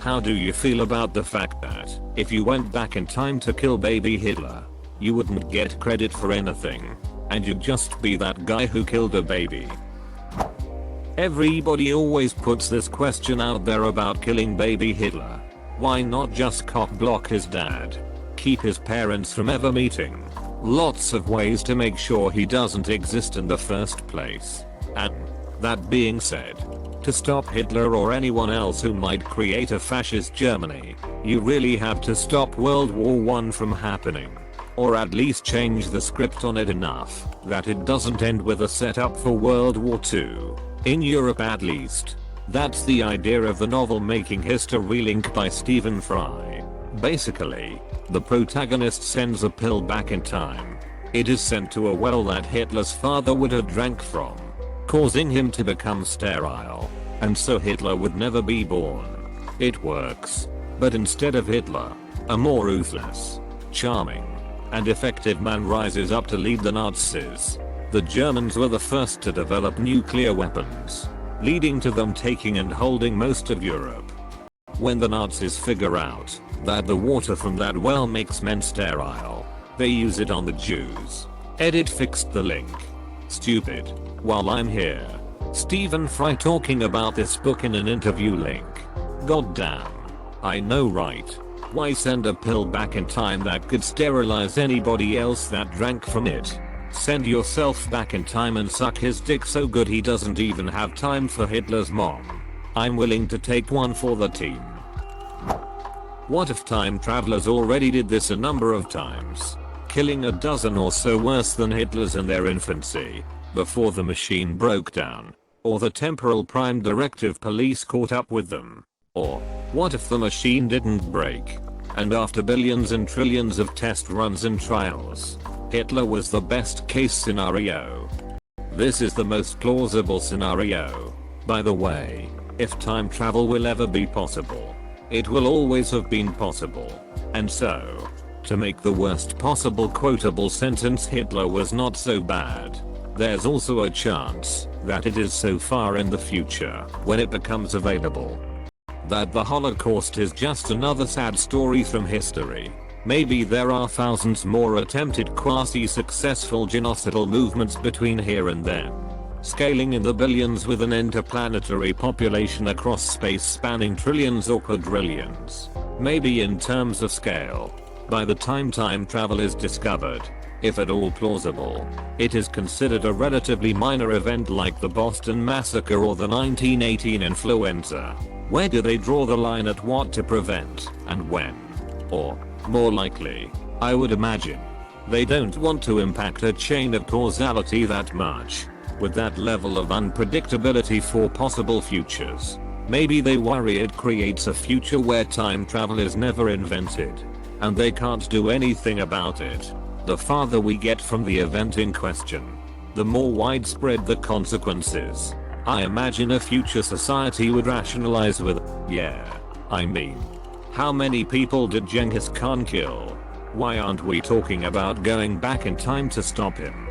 how do you feel about the fact that if you went back in time to kill baby Hitler, you wouldn't get credit for anything, and you'd just be that guy who killed a baby? Everybody always puts this question out there about killing baby Hitler. Why not just cock block his dad? Keep his parents from ever meeting? Lots of ways to make sure he doesn't exist in the first place. And that being said, to stop Hitler or anyone else who might create a fascist Germany, you really have to stop World War I from happening. Or at least change the script on it enough that it doesn't end with a setup for World War II. In Europe at least. That's the idea of the novel Making History Link by Stephen Fry. Basically, the protagonist sends a pill back in time. It is sent to a well that Hitler's father would have drank from, causing him to become sterile, and so Hitler would never be born. It works. But instead of Hitler, a more ruthless, charming, and effective man rises up to lead the Nazis. The Germans were the first to develop nuclear weapons, leading to them taking and holding most of Europe. When the Nazis figure out that the water from that well makes men sterile, they use it on the Jews. Edit fixed the link. Stupid. While I'm here, Stephen Fry talking about this book in an interview link. Goddamn. I know, right? Why send a pill back in time that could sterilize anybody else that drank from it? Send yourself back in time and suck his dick so good he doesn't even have time for Hitler's mom. I'm willing to take one for the team. What if time travelers already did this a number of times, killing a dozen or so worse than Hitlers in their infancy, before the machine broke down, or the temporal prime directive police caught up with them? Or, what if the machine didn't break, and after billions and trillions of test runs and trials, Hitler was the best case scenario? This is the most plausible scenario. By the way, if time travel will ever be possible, it will always have been possible. And so, to make the worst possible quotable sentence Hitler was not so bad, there's also a chance that it is so far in the future when it becomes available that the Holocaust is just another sad story from history. Maybe there are thousands more attempted quasi-successful genocidal movements between here and then, scaling in the billions with an interplanetary population across space spanning trillions or quadrillions. Maybe in terms of scale, by the time time travel is discovered, if at all plausible, it is considered a relatively minor event like the Boston Massacre or the 1918 influenza. Where do they draw the line at what to prevent and when? Or, more likely, I would imagine, they don't want to impact a chain of causality that much, with that level of unpredictability for possible futures. Maybe they worry it creates a future where time travel is never invented, and they can't do anything about it. The farther we get from the event in question, the more widespread the consequences. I imagine a future society would rationalize with, yeah, I mean, how many people did Genghis Khan kill? Why aren't we talking about going back in time to stop him?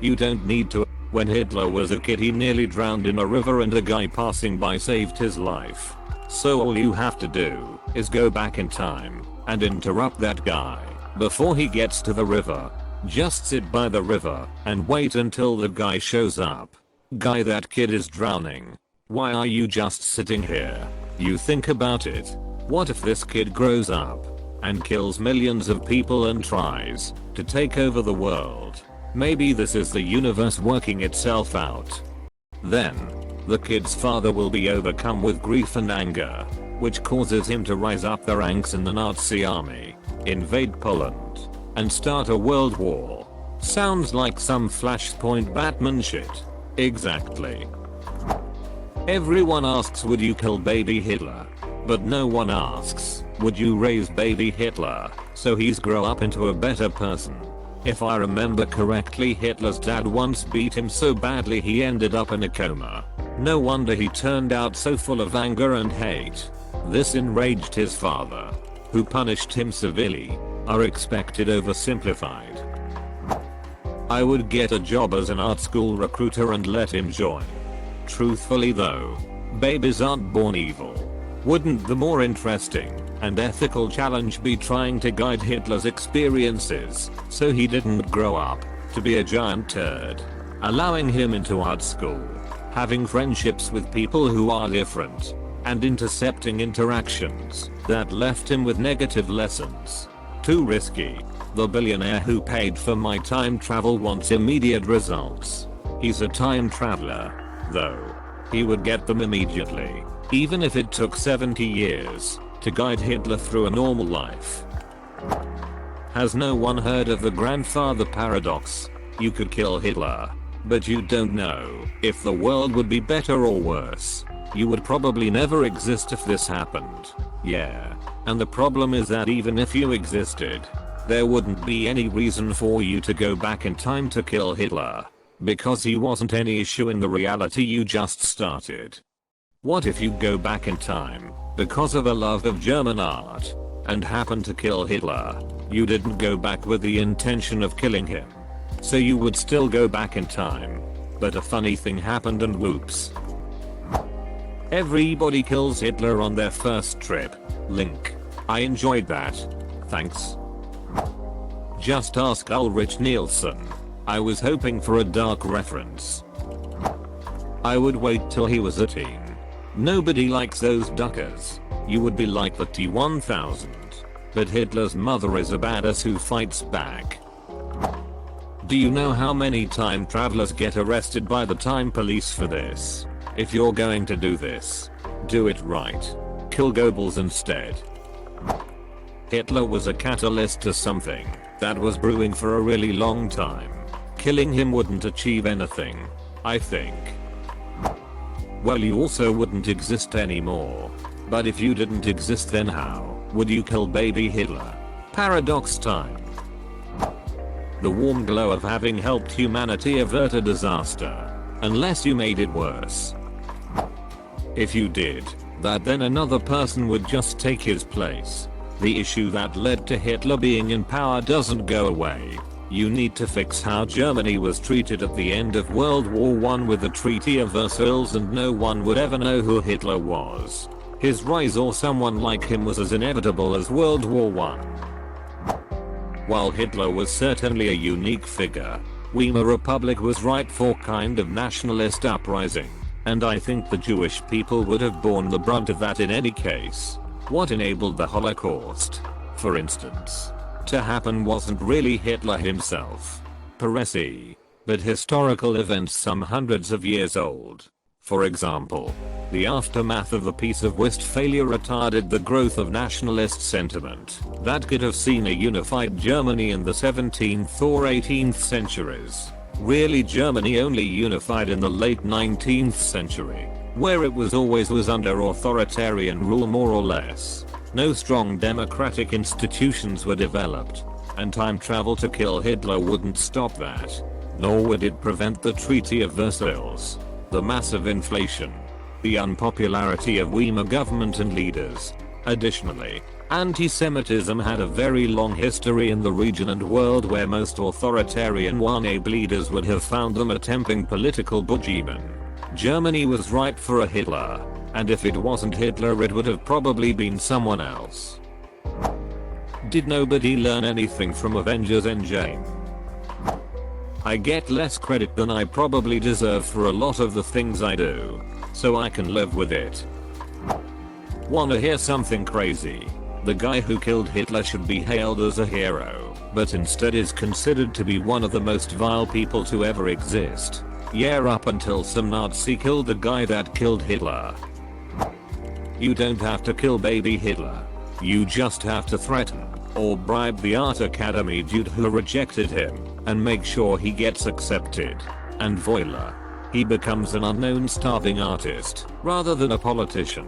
You don't need to. When Hitler was a kid he nearly drowned in a river and a guy passing by saved his life. So all you have to do is go back in time and interrupt that guy before he gets to the river. Just sit by the river and wait until the guy shows up. Guy, that kid is drowning. Why are you just sitting here? You think about it. What if this kid grows up and kills millions of people and tries to take over the world? Maybe this is the universe working itself out. Then, the kid's father will be overcome with grief and anger, which causes him to rise up the ranks in the Nazi army, invade Poland, and start a world war. Sounds like some Flashpoint Batman shit. Exactly. Everyone asks, would you kill baby Hitler? But no one asks, would you raise baby Hitler so he's grow up into a better person? If I remember correctly, Hitler's dad once beat him so badly he ended up in a coma. No wonder he turned out so full of anger and hate. This enraged his father, who punished him severely. Are expected oversimplified. I would get a job as an art school recruiter and let him join. Truthfully though, babies aren't born evil. Wouldn't the more interesting and ethical challenge be trying to guide Hitler's experiences so he didn't grow up to be a giant turd? Allowing him into art school, having friendships with people who are different, and intercepting interactions that left him with negative lessons. Too risky. The billionaire who paid for my time travel wants immediate results. He's a time traveler, though. He would get them immediately, even if it took 70 years to guide Hitler through a normal life. Has no one heard of the grandfather paradox? You could kill Hitler, but you don't know if the world would be better or worse. You would probably never exist if this happened. Yeah. And the problem is that even if you existed, there wouldn't be any reason for you to go back in time to kill Hitler, because he wasn't any issue in the reality you just started. What if you go back in time because of a love of German art and happen to kill Hitler? You didn't go back with the intention of killing him, so you would still go back in time. But a funny thing happened and whoops. Everybody kills Hitler on their first trip. Link. I enjoyed that. Thanks. Just ask Ulrich Nielsen. I was hoping for a dark reference. I would wait till he was a teen. Nobody likes those duckers. You would be like the T-1000. But Hitler's mother is a badass who fights back. Do you know how many time travelers get arrested by the time police for this? If you're going to do this, do it right. Kill Goebbels instead. Hitler was a catalyst to something that was brewing for a really long time. Killing him wouldn't achieve anything, I think. Well, you also wouldn't exist anymore. But if you didn't exist, then how would you kill baby Hitler? Paradox time. The warm glow of having helped humanity avert a disaster. Unless you made it worse. If you did that, then another person would just take his place. The issue that led to Hitler being in power doesn't go away. You need to fix how Germany was treated at the end of World War I with the Treaty of Versailles, and no one would ever know who Hitler was. His rise or someone like him was as inevitable as World War I. While Hitler was certainly a unique figure, Weimar Republic was ripe for kind of nationalist uprising. And I think the Jewish people would have borne the brunt of that in any case. What enabled the Holocaust, for instance, to happen wasn't really Hitler himself, per se, but historical events some hundreds of years old. For example, the aftermath of the Peace of Westphalia retarded the growth of nationalist sentiment that could have seen a unified Germany in the 17th or 18th centuries. Really, Germany only unified in the late 19th century, where it was under authoritarian rule more or less. No strong democratic institutions were developed, and time travel to kill Hitler wouldn't stop that. Nor would it prevent the Treaty of Versailles, the massive inflation, the unpopularity of Weimar government and leaders. Additionally, anti-Semitism had a very long history in the region and world, where most authoritarian one-abe leaders would have found them a tempting political boogeyman. Germany was ripe for a Hitler, and if it wasn't Hitler, it would have probably been someone else. Did nobody learn anything from Avengers Endgame? I get less credit than I probably deserve for a lot of the things I do, so I can live with it. Wanna hear something crazy? The guy who killed Hitler should be hailed as a hero, but instead is considered to be one of the most vile people to ever exist. Yeah, up until some Nazi killed the guy that killed Hitler. You don't have to kill baby Hitler. You just have to threaten or bribe the art academy dude who rejected him and make sure he gets accepted. And voila, he becomes an unknown starving artist rather than a politician.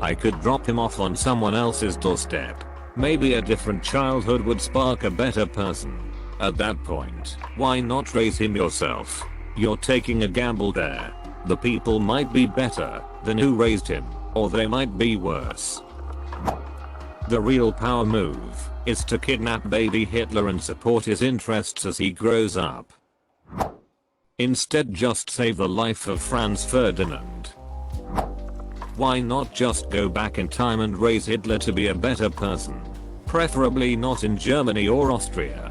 I could drop him off on someone else's doorstep. Maybe a different childhood would spark a better person. At that point, why not raise him yourself? You're taking a gamble there. The people might be better than who raised him, or they might be worse. The real power move is to kidnap baby Hitler and support his interests as he grows up. Instead, just save the life of Franz Ferdinand. Why not just go back in time and raise Hitler to be a better person? Preferably not in Germany or Austria.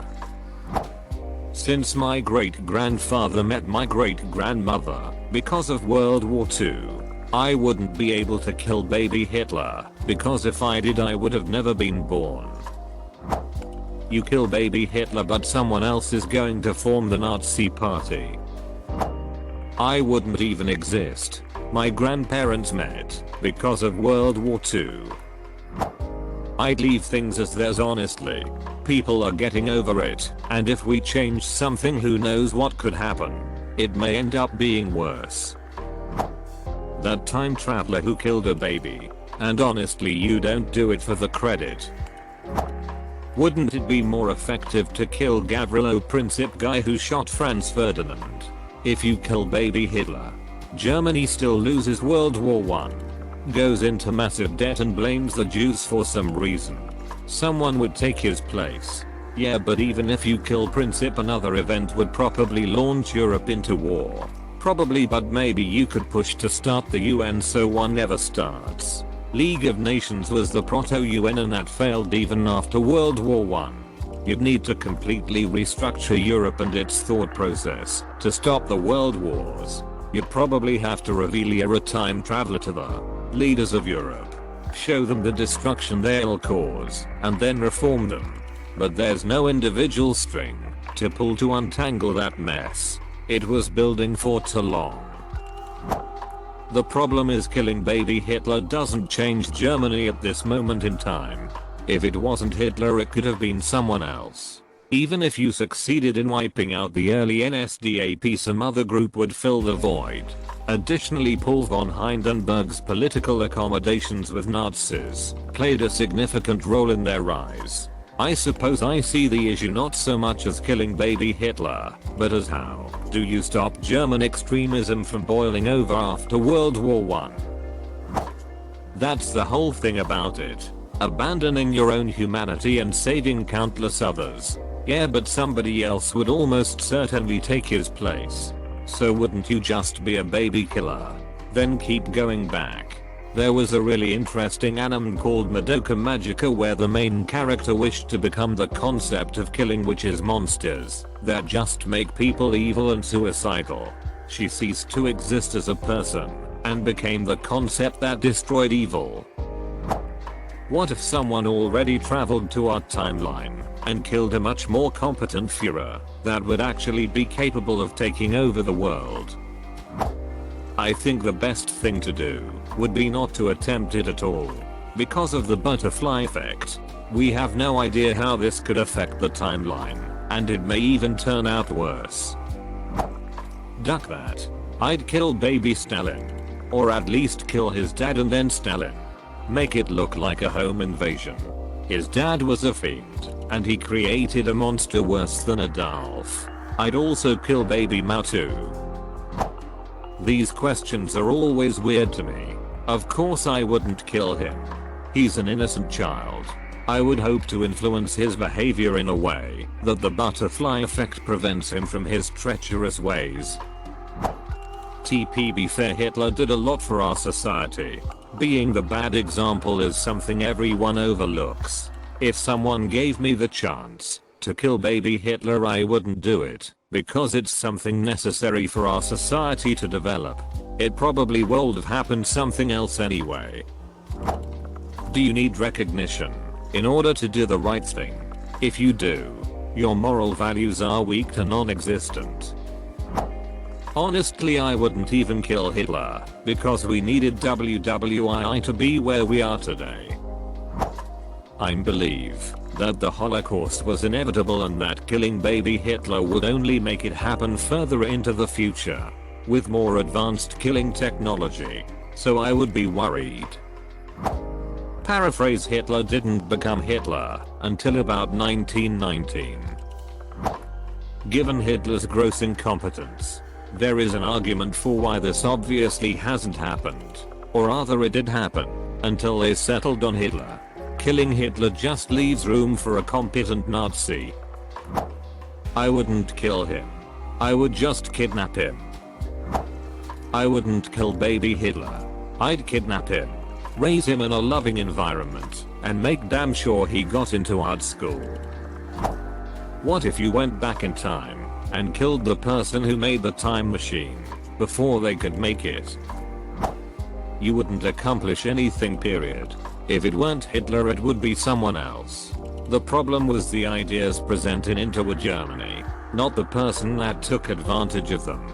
Since my great-grandfather met my great-grandmother because of World War II, I wouldn't be able to kill baby Hitler, because if I did I would have never been born. You kill baby Hitler but someone else is going to form the Nazi party. I wouldn't even exist. My grandparents met because of World War II. I'd leave things as theirs honestly. People are getting over it, and if we change something who knows what could happen. It may end up being worse. That time traveler who killed a baby. And honestly you don't do it for the credit. Wouldn't it be more effective to kill Gavrilo Princip guy who shot Franz Ferdinand? If you kill baby Hitler, Germany still loses World War I. Goes into massive debt and blames the Jews for some reason. Someone would take his place. Yeah, but even if you kill Princip, another event would probably launch Europe into war. Probably, but maybe you could push to start the UN so one never starts. League of Nations was the proto-UN and that failed even after World War I. You'd need to completely restructure Europe and its thought process to stop the world wars. You'd probably have to reveal a time traveler to the leaders of Europe, show them the destruction they'll cause, and then reform them. But there's no individual string to pull to untangle that mess. It was building for too long. The problem is killing baby Hitler doesn't change Germany at this moment in time. If it wasn't Hitler it could have been someone else. Even if you succeeded in wiping out the early NSDAP, some other group would fill the void. Additionally, Paul von Hindenburg's political accommodations with Nazis played a significant role in their rise. I suppose I see the issue not so much as killing baby Hitler, but as how do you stop German extremism from boiling over after World War I? That's the whole thing about it. Abandoning your own humanity and saving countless others. Yeah, but somebody else would almost certainly take his place. So wouldn't you just be a baby killer? Then keep going back. There was a really interesting anime called Madoka Magica where the main character wished to become the concept of killing witches monsters that just make people evil and suicidal. She ceased to exist as a person and became the concept that destroyed evil. What if someone already traveled to our timeline and killed a much more competent Führer that would actually be capable of taking over the world? I think the best thing to do would be not to attempt it at all. Because of the butterfly effect, we have no idea how this could affect the timeline, and it may even turn out worse. Duck that. I'd kill baby Stalin. Or at least kill his dad and then Stalin. Make it look like a home invasion. His dad was a fiend, and he created a monster worse than Adolf. I'd also kill baby Mao too. These questions are always weird to me. Of course I wouldn't kill him. He's an innocent child. I would hope to influence his behavior in a way that the butterfly effect prevents him from his treacherous ways. Be fair, Hitler did a lot for our society. Being the bad example is something everyone overlooks. If someone gave me the chance to kill baby Hitler, I wouldn't do it, because it's something necessary for our society to develop. It probably would have happened something else anyway. Do you need recognition in order to do the right thing? If you do, your moral values are weak to non-existent. Honestly, I wouldn't even kill Hitler, because we needed WWII to be where we are today. I believe that the Holocaust was inevitable and that killing baby Hitler would only make it happen further into the future, with more advanced killing technology, so I would be worried. Paraphrase: Hitler didn't become Hitler until about 1919. Given Hitler's gross incompetence, there is an argument for why this obviously hasn't happened, or rather it did happen, until they settled on Hitler. Killing Hitler just leaves room for a competent Nazi. I wouldn't kill him. I would just kidnap him. I wouldn't kill baby Hitler. I'd kidnap him, raise him in a loving environment, and make damn sure he got into art school. What if you went back in time and killed the person who made the time machine before they could make it? You wouldn't accomplish anything, period. If it weren't Hitler, it would be someone else. The problem was the ideas presented into Germany, not the person that took advantage of them.